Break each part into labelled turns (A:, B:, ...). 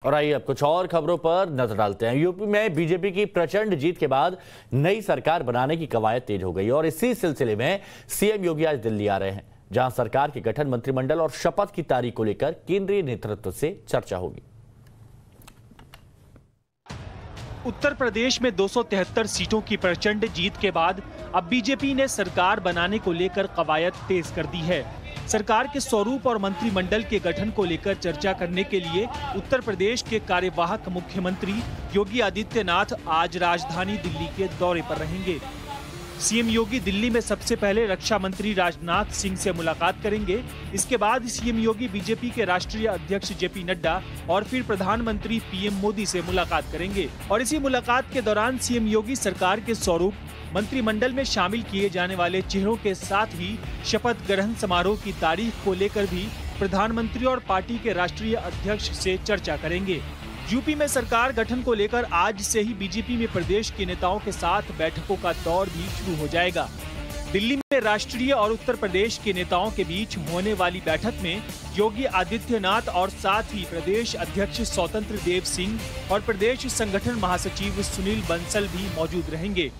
A: और आइए अब कुछ और खबरों पर नजर डालते हैं। यूपी में बीजेपी की प्रचंड जीत के बाद नई सरकार बनाने की कवायद तेज हो गई और इसी सिलसिले में सीएम योगी आज दिल्ली आ रहे हैं, जहां सरकार के गठन, मंत्रिमंडल और शपथ की तारीख को लेकर केंद्रीय नेतृत्व से चर्चा होगी।
B: उत्तर प्रदेश में 273 सीटों की प्रचंड जीत के बाद अब बीजेपी ने सरकार बनाने को लेकर कवायद तेज कर दी है। सरकार के स्वरूप और मंत्रिमंडल के गठन को लेकर चर्चा करने के लिए उत्तर प्रदेश के कार्यवाहक मुख्यमंत्री योगी आदित्यनाथ आज राजधानी दिल्ली के दौरे पर रहेंगे। सीएम योगी दिल्ली में सबसे पहले रक्षा मंत्री राजनाथ सिंह से मुलाकात करेंगे। इसके बाद सीएम योगी बीजेपी के राष्ट्रीय अध्यक्ष जेपी नड्डा और फिर प्रधानमंत्री पीएम मोदी से मुलाकात करेंगे। और इसी मुलाकात के दौरान सीएम योगी सरकार के स्वरूप, मंत्रिमंडल में शामिल किए जाने वाले चेहरों के साथ ही शपथ ग्रहण समारोह की तारीख को लेकर भी प्रधानमंत्री और पार्टी के राष्ट्रीय अध्यक्ष से चर्चा करेंगे। यूपी में सरकार गठन को लेकर आज से ही बीजेपी में प्रदेश के नेताओं के साथ बैठकों का दौर भी शुरू हो जाएगा। दिल्ली में राष्ट्रीय और उत्तर प्रदेश के नेताओं के बीच होने वाली बैठक में योगी आदित्यनाथ और साथ ही प्रदेश अध्यक्ष स्वतंत्र देव सिंह और प्रदेश संगठन महासचिव सुनील बंसल भी मौजूद रहेंगे।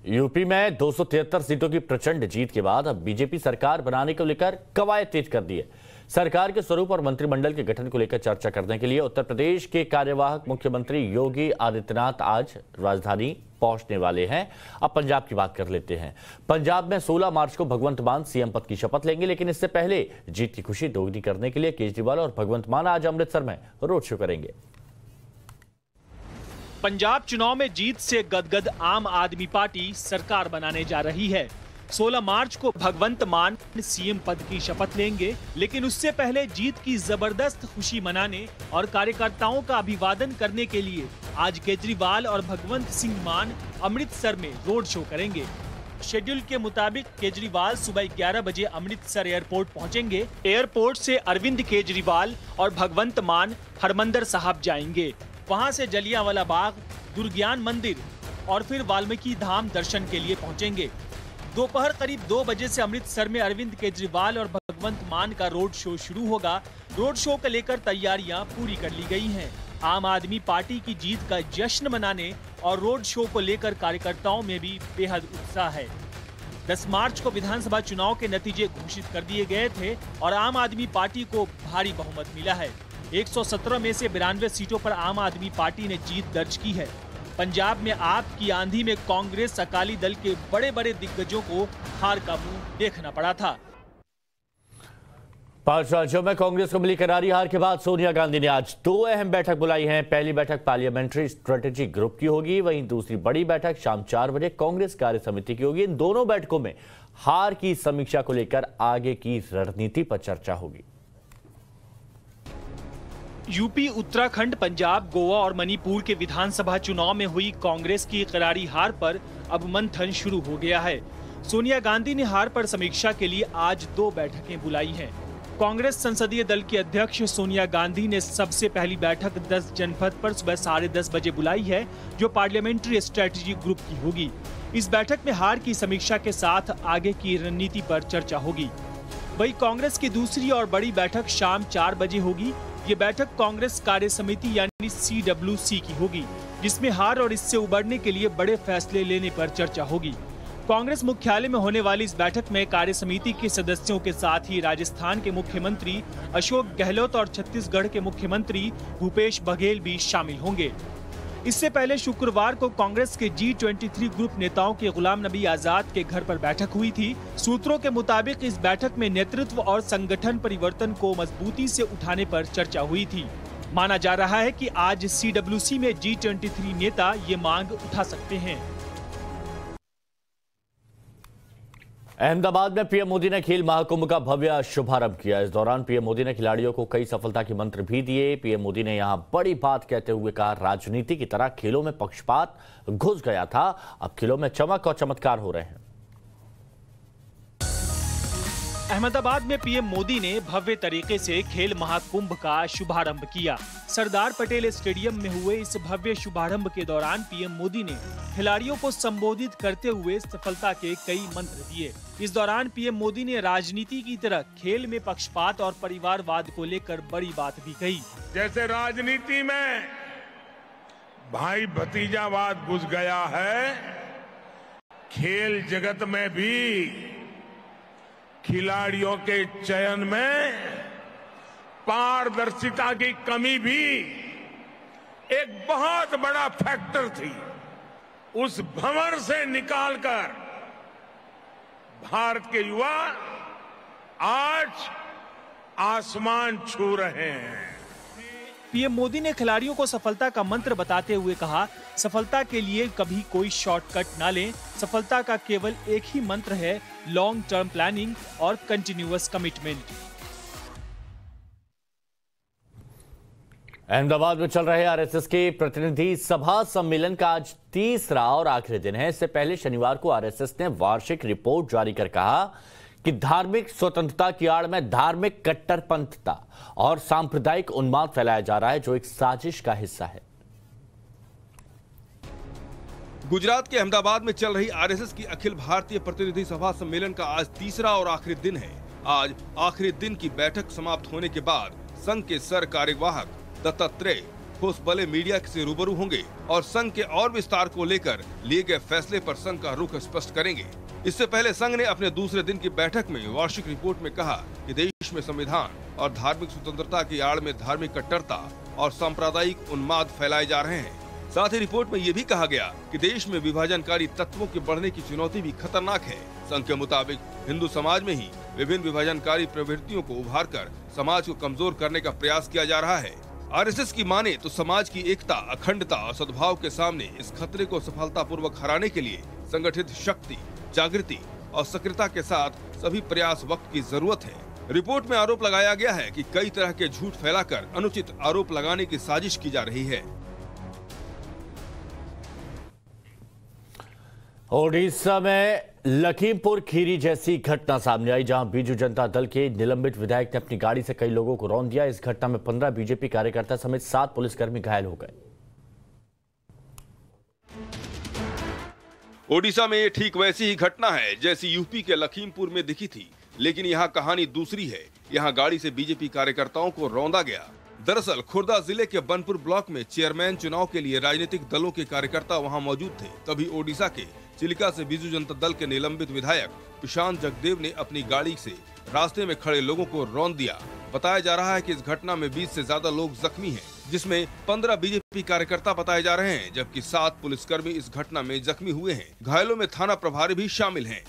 A: यूपी में 273 सीटों की प्रचंड जीत के बाद अब बीजेपी सरकार बनाने को लेकर कवायद तेज कर दी है। सरकार के स्वरूप और मंत्रिमंडल के गठन को लेकर चर्चा करने के लिए उत्तर प्रदेश के कार्यवाहक मुख्यमंत्री योगी आदित्यनाथ आज राजधानी पहुंचने वाले हैं। अब पंजाब की बात कर लेते हैं। पंजाब में 16 मार्च को भगवंत मान सीएम पद की शपथ लेंगे, लेकिन इससे पहले जीत की खुशी दोगुनी करने के लिए केजरीवाल और भगवंत मान आज अमृतसर में रोड शो करेंगे।
B: पंजाब चुनाव में जीत से गदगद आम आदमी पार्टी सरकार बनाने जा रही है। 16 मार्च को भगवंत मान सीएम पद की शपथ लेंगे, लेकिन उससे पहले जीत की जबरदस्त खुशी मनाने और कार्यकर्ताओं का अभिवादन करने के लिए आज केजरीवाल और भगवंत सिंह मान अमृतसर में रोड शो करेंगे। शेड्यूल के मुताबिक केजरीवाल सुबह 11 बजे अमृतसर एयरपोर्ट पहुंचेंगे। एयरपोर्ट से अरविंद केजरीवाल और भगवंत मान हरमंदिर साहिब जाएंगे। वहां से जलियांवाला बाग, दुर्गियान मंदिर और फिर वाल्मीकि धाम दर्शन के लिए पहुंचेंगे। दोपहर करीब 2 बजे से अमृतसर में अरविंद केजरीवाल और भगवंत मान का रोड शो शुरू होगा। रोड शो को लेकर तैयारियां पूरी कर ली गई हैं। आम आदमी पार्टी की जीत का जश्न मनाने और रोड शो को लेकर कार्यकर्ताओं में भी बेहद उत्साह है। 10 मार्च को विधानसभा चुनाव के नतीजे घोषित कर दिए गए थे और आम आदमी पार्टी को भारी बहुमत मिला है। 117 में से 92 सीटों पर आम आदमी पार्टी ने जीत दर्ज की है। पंजाब में आप की आंधी में कांग्रेस अकाली दल के बड़े बड़े दिग्गजों को हार का मुंह देखना पड़ा था।
A: 5 राज्यों में कांग्रेस को मिली करारी हार के बाद सोनिया गांधी ने आज 2 अहम बैठक बुलाई हैं। पहली बैठक पार्लियामेंट्री स्ट्रेटेजी ग्रुप की होगी, वहीं दूसरी बड़ी बैठक शाम 4 बजे कांग्रेस कार्य समिति की होगी। इन दोनों बैठकों में हार की समीक्षा को लेकर आगे की रणनीति पर चर्चा होगी।
B: यूपी, उत्तराखंड, पंजाब, गोवा और मणिपुर के विधानसभा चुनाव में हुई कांग्रेस की करारी हार पर अब मंथन शुरू हो गया है। सोनिया गांधी ने हार पर समीक्षा के लिए आज 2 बैठकें बुलाई हैं। कांग्रेस संसदीय दल की अध्यक्ष सोनिया गांधी ने सबसे पहली बैठक 10 जनपद पर सुबह 10:30 बजे बुलाई है, जो पार्लियामेंट्री स्ट्रेटेजी ग्रुप की होगी। इस बैठक में हार की समीक्षा के साथ आगे की रणनीति पर चर्चा होगी। वहीं कांग्रेस की दूसरी और बड़ी बैठक शाम 4 बजे होगी। ये बैठक कांग्रेस कार्य समिति यानी CWC की होगी, जिसमें हार और इससे उबरने के लिए बड़े फैसले लेने पर चर्चा होगी। कांग्रेस मुख्यालय में होने वाली इस बैठक में कार्य समिति के सदस्यों के साथ ही राजस्थान के मुख्यमंत्री अशोक गहलोत और छत्तीसगढ़ के मुख्यमंत्री भूपेश बघेल भी शामिल होंगे। इससे पहले शुक्रवार को कांग्रेस के G23 ग्रुप नेताओं के गुलाम नबी आजाद के घर पर बैठक हुई थी। सूत्रों के मुताबिक इस बैठक में नेतृत्व और संगठन परिवर्तन को मजबूती से उठाने पर चर्चा हुई थी। माना जा रहा है कि आज CWC में G23 नेता ये मांग उठा सकते हैं।
A: अहमदाबाद में पीएम मोदी ने खेल महाकुंभ का भव्य शुभारंभ किया। इस दौरान पीएम मोदी ने खिलाड़ियों को कई सफलता के मंत्र भी दिए। पीएम मोदी ने यहां बड़ी बात कहते हुए कहा, राजनीति की तरह खेलों में पक्षपात घुस गया था, अब खेलों में चमक और चमत्कार हो रहे हैं।
B: अहमदाबाद में पीएम मोदी ने भव्य तरीके से खेल महाकुंभ का शुभारंभ किया। सरदार पटेल स्टेडियम में हुए इस भव्य शुभारंभ के दौरान पीएम मोदी ने खिलाड़ियों को संबोधित करते हुए सफलता के कई मंत्र दिए। इस दौरान पीएम मोदी ने राजनीति की तरह खेल में पक्षपात और परिवारवाद को लेकर बड़ी बात भी कही।
C: जैसे राजनीति में भाई भतीजावाद घुस गया है, खेल जगत में भी खिलाड़ियों के चयन में पारदर्शिता की कमी भी एक बहुत बड़ा फैक्टर थी। उस भंवर से निकालकर भारत के युवा आज आसमान छू रहे हैं।
B: पीएम मोदी ने खिलाड़ियों को सफलता का मंत्र बताते हुए कहा, सफलता के लिए कभी कोई शॉर्टकट ना लें। सफलता का केवल एक ही मंत्र है, लॉन्ग टर्म प्लानिंग और कंटिन्यूअस कमिटमेंट।
A: अहमदाबाद में चल रहे आरएसएस के प्रतिनिधि सभा सम्मेलन का आज तीसरा और आखिरी दिन है। इससे पहले शनिवार को आरएसएस ने वार्षिक रिपोर्ट जारी कर कहा कि धार्मिक स्वतंत्रता की आड़ में धार्मिक कट्टरपंथता और सांप्रदायिक उन्माद फैलाया जा रहा है, जो एक साजिश का हिस्सा है।
D: गुजरात के अहमदाबाद में चल रही आरएसएस की अखिल भारतीय प्रतिनिधि सभा सम्मेलन का आज तीसरा और आखिरी दिन है। आज आखिरी दिन की बैठक समाप्त होने के बाद संघ के सर कार्यवाहक दत्तात्रेय ठोसबले मीडिया से रूबरू होंगे और संघ के और विस्तार को लेकर लिए गए फैसले पर संघ का रुख स्पष्ट करेंगे। इससे पहले संघ ने अपने दूसरे दिन की बैठक में वार्षिक रिपोर्ट में कहा कि देश में संविधान और धार्मिक स्वतंत्रता की आड़ में धार्मिक कट्टरता और सांप्रदायिक उन्माद फैलाए जा रहे हैं। साथ ही रिपोर्ट में ये भी कहा गया कि देश में विभाजनकारी तत्वों के बढ़ने की चुनौती भी खतरनाक है। संघ के मुताबिक हिंदू समाज में ही विभिन्न विभाजनकारी प्रवृत्तियों को उभार कर समाज को कमजोर करने का प्रयास किया जा रहा है। आरएसएस की माने तो समाज की एकता, अखंडता और सद्भाव के सामने इस खतरे को सफलतापूर्वक हराने के लिए संगठित शक्ति, जागृति और सक्रियता के साथ सभी प्रयास वक्त की जरूरत है। रिपोर्ट में आरोप लगाया गया है कि कई तरह के झूठ फैलाकर अनुचित आरोप लगाने की साजिश की जा रही है।
A: ओडिशा में लखीमपुर खीरी जैसी घटना सामने आई, जहां बीजू जनता दल के निलंबित विधायक ने अपनी गाड़ी से कई लोगों को रौंद दिया। इस घटना में 15 बीजेपी कार्यकर्ता समेत 7 पुलिसकर्मी घायल हो गए।
D: ओडिशा में ये ठीक वैसी ही घटना है जैसी यूपी के लखीमपुर में दिखी थी, लेकिन यहाँ कहानी दूसरी है। यहाँ गाड़ी से बीजेपी कार्यकर्ताओं को रौंदा गया। दरअसल खुर्दा जिले के बनपुर ब्लॉक में चेयरमैन चुनाव के लिए राजनीतिक दलों के कार्यकर्ता वहां मौजूद थे। तभी ओडिशा के चिलिका से बीजू जनता दल के निलंबित विधायक प्रशांत जगदेव ने अपनी गाड़ी से रास्ते में खड़े लोगों को रौंद दिया। बताया जा रहा है कि इस घटना में 20 से ज्यादा लोग जख्मी हैं, जिसमें 15 बीजेपी कार्यकर्ता बताए जा रहे हैं, जबकि 7 पुलिसकर्मी इस घटना में जख्मी हुए हैं। घायलों में थाना प्रभारी भी शामिल हैं।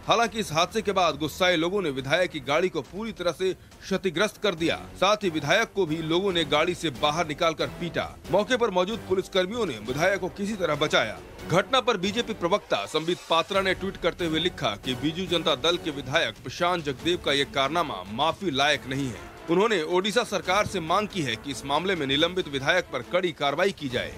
D: हालांकि इस हादसे के बाद गुस्साए लोगों ने विधायक की गाड़ी को पूरी तरह से क्षतिग्रस्त कर दिया। साथ ही विधायक को भी लोगों ने गाड़ी से बाहर निकालकर पीटा। मौके पर मौजूद पुलिसकर्मियों ने विधायक को किसी तरह बचाया। घटना पर बीजेपी प्रवक्ता संबित पात्रा ने ट्वीट करते हुए लिखा कि बीजू जनता दल के विधायक प्रशांत जगदेव का ये कारनामा माफी लायक नहीं है। उन्होंने ओडिशा सरकार से मांग की है कि इस मामले में निलंबित विधायक पर कड़ी कार्रवाई की जाए।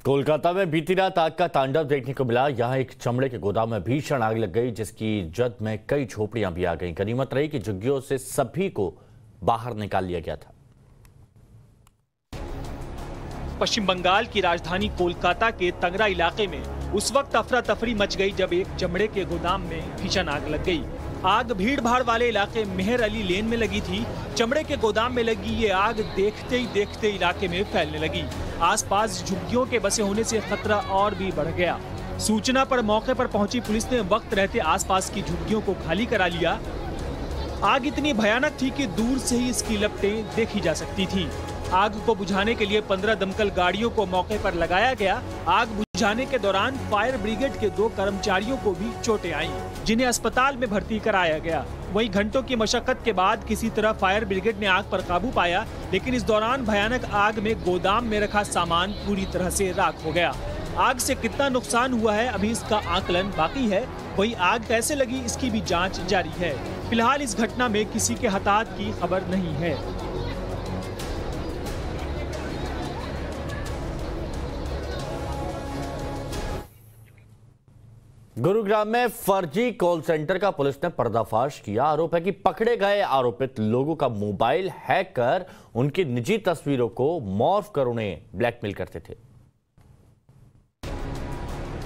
A: कोलकाता में बीती रात आग का तांडव देखने को मिला। यहां एक चमड़े के गोदाम में भीषण आग लग गई, जिसकी जद में कई झोपड़ियां भी आ गईं। गनीमत रही कि झुग्गियों से सभी को बाहर निकाल लिया गया था।
B: पश्चिम बंगाल की राजधानी कोलकाता के तंगरा इलाके में उस वक्त अफरा तफरी मच गई जब एक चमड़े के गोदाम में भीषण आग लग गई। आग भीड़ भाड़ वाले इलाके मेहर अली लेन में लगी थी। चमड़े के गोदाम में लगी ये आग देखते ही देखते इलाके में फैलने लगी। आसपास झुग्गियों के बसे होने से खतरा और भी बढ़ गया। सूचना पर मौके पर पहुंची पुलिस ने वक्त रहते आसपास की झुग्गियों को खाली करा लिया। आग इतनी भयानक थी कि दूर से ही इसकी लपटें देखी जा सकती थी। आग को बुझाने के लिए 15 दमकल गाड़ियों को मौके पर लगाया गया। आग बुझाने के दौरान फायर ब्रिगेड के 2 कर्मचारियों को भी चोटें आईं, जिन्हें अस्पताल में भर्ती कराया गया। वहीं घंटों की मशक्कत के बाद किसी तरह फायर ब्रिगेड ने आग पर काबू पाया, लेकिन इस दौरान भयानक आग में गोदाम में रखा सामान पूरी तरह से राख हो गया। आग से कितना नुकसान हुआ है अभी इसका आकलन बाकी है। वहीं आग कैसे लगी इसकी भी जांच जारी है। फिलहाल इस घटना में किसी के हताहत की खबर नहीं है।
A: गुरुग्राम में फर्जी कॉल सेंटर का पुलिस ने पर्दाफाश किया। आरोप है कि पकड़े गए आरोपित लोगों का मोबाइल हैक कर उनकी निजी तस्वीरों को मॉर्फ कर उन्हें ब्लैकमेल करते थे।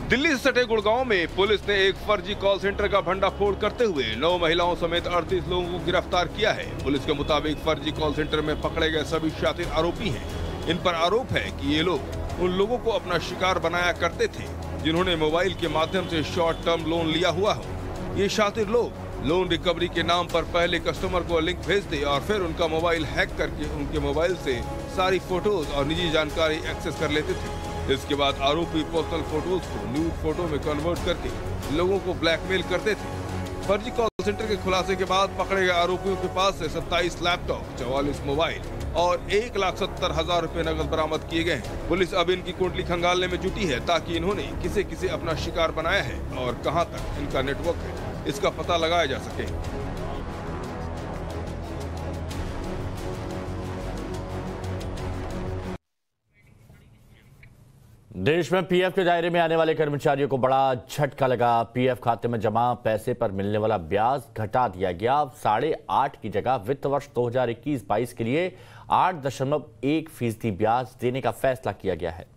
D: दिल्ली से सटे गुड़गांव में पुलिस ने एक फर्जी कॉल सेंटर का भंडाफोड़ करते हुए 9 महिलाओं समेत 38 लोगों को गिरफ्तार किया है। पुलिस के मुताबिक फर्जी कॉल सेंटर में पकड़े गए सभी शातिर आरोपी हैं। इन पर आरोप है कि ये लोग उन लोगों को अपना शिकार बनाया करते थे जिन्होंने मोबाइल के माध्यम से शॉर्ट टर्म लोन लिया हुआ हो। ये शातिर लोग लोन रिकवरी के नाम पर पहले कस्टमर को लिंक भेजते और फिर उनका मोबाइल हैक करके उनके मोबाइल से सारी फोटोज और निजी जानकारी एक्सेस कर लेते थे। इसके बाद आरोपी पर्सनल फोटोज को न्यूड फोटो में कन्वर्ट करके लोगों को ब्लैकमेल करते थे। फर्जी कॉल सेंटर के खुलासे के बाद पकड़े गए आरोपियों के पास से 27 लैपटॉप, 44 मोबाइल और 1,70,000 रुपए नकद बरामद किए गए हैं। पुलिस अब इनकी कुंडली खंगालने में जुटी है ताकि इन्होंने किसे अपना शिकार बनाया है और कहां तक इनका नेटवर्क है, इसका पता लगाया जा सके।
A: देश में पीएफ के दायरे में आने वाले कर्मचारियों को बड़ा झटका लगा। पीएफ खाते में जमा पैसे पर मिलने वाला ब्याज घटा दिया गया। अब 8.5% की जगह वित्त वर्ष 2021-22 के लिए 8.1% ब्याज देने का फैसला किया गया है।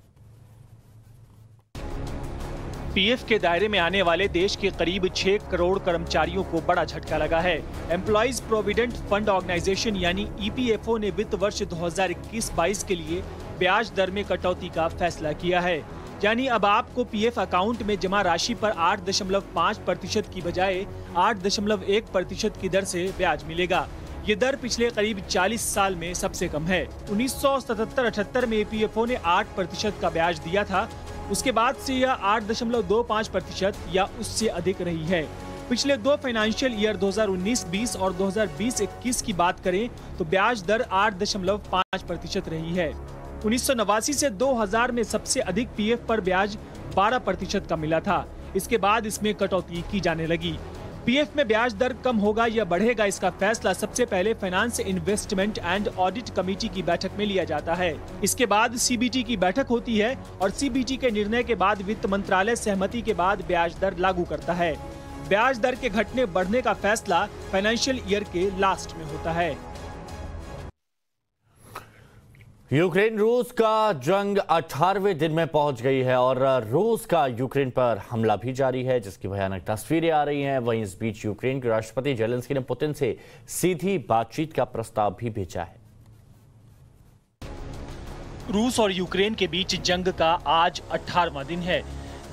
B: पीएफ के दायरे में आने वाले देश के करीब 6 करोड़ कर्मचारियों को बड़ा झटका लगा है। एम्प्लॉइज प्रोविडेंट फंड ऑर्गेनाइजेशन यानी ईपीएफओ ने वित्त वर्ष 2021-22 के लिए ब्याज दर में कटौती का फैसला किया है। यानी अब आपको पीएफ अकाउंट में जमा राशि पर 8.5% की बजाय 8.1% की दर से ब्याज मिलेगा। ये दर पिछले करीब 40 साल में सबसे कम है। 1977-78 में ईपीएफओ ने 8% का ब्याज दिया था। उसके बाद से यह 8.25% या उससे अधिक रही है। पिछले 2 फाइनेंशियल ईयर 2019-20 और 2020-21 की बात करें तो ब्याज दर 8.5% रही है। 1989 से 2000 में सबसे अधिक पीएफ पर ब्याज 12% का मिला था। इसके बाद इसमें कटौती की जाने लगी। पीएफ में ब्याज दर कम होगा या बढ़ेगा, इसका फैसला सबसे पहले finance investment and audit committee की बैठक में लिया जाता है। इसके बाद सीबीटी की बैठक होती है और सीबीटी के निर्णय के बाद वित्त मंत्रालय सहमति के बाद ब्याज दर लागू करता है। ब्याज दर के घटने बढ़ने का फैसला फाइनेंशियल ईयर के लास्ट में होता है।
A: यूक्रेन रूस का जंग 18वें दिन में पहुंच गई है और रूस का यूक्रेन पर हमला भी जारी है, जिसकी भयानक तस्वीरें आ रही हैं। वहीं इस बीच यूक्रेन के राष्ट्रपति जेलेंस्की ने पुतिन से सीधी बातचीत का प्रस्ताव भी भेजा है।
B: रूस और यूक्रेन के बीच जंग का आज 18वां दिन है।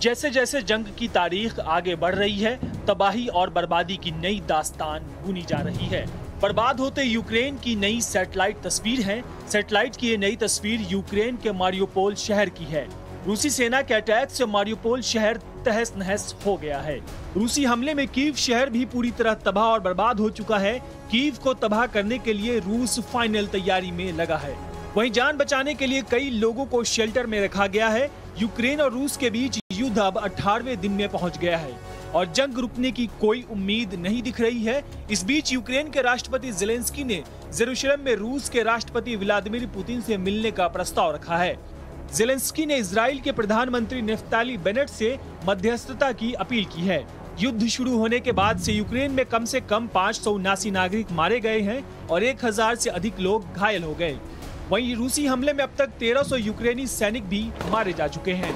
B: जैसे जैसे जंग की तारीख आगे बढ़ रही है, तबाही और बर्बादी की नई दास्तान बुनी जा रही है। बर्बाद होते यूक्रेन की नई सैटेलाइट तस्वीर है। सैटेलाइट की ये नई तस्वीर यूक्रेन के मारियोपोल शहर की है। रूसी सेना के अटैक से मारियोपोल शहर तहस नहस हो गया है। रूसी हमले में कीव शहर भी पूरी तरह तबाह और बर्बाद हो चुका है। कीव को तबाह करने के लिए रूस फाइनल तैयारी में लगा है। वहीं जान बचाने के लिए कई लोगों को शेल्टर में रखा गया है। यूक्रेन और रूस के बीच युद्ध अब 18वें दिन में पहुंच गया है और जंग रुकने की कोई उम्मीद नहीं दिख रही है। इस बीच यूक्रेन के राष्ट्रपति जेलेंस्की ने जेरूशलेम में रूस के राष्ट्रपति व्लादिमीर पुतिन से मिलने का प्रस्ताव रखा है। जेलेंस्की ने इजराइल के प्रधानमंत्री नेफ्ताली बेनेट से मध्यस्थता की अपील की है। युद्ध शुरू होने के बाद से यूक्रेन में कम से कम 579 नागरिक मारे गए हैं और 1000 से अधिक लोग घायल हो गए। वहीं रूसी हमले में अब तक 1300 यूक्रेनी सैनिक भी मारे जा चुके हैं।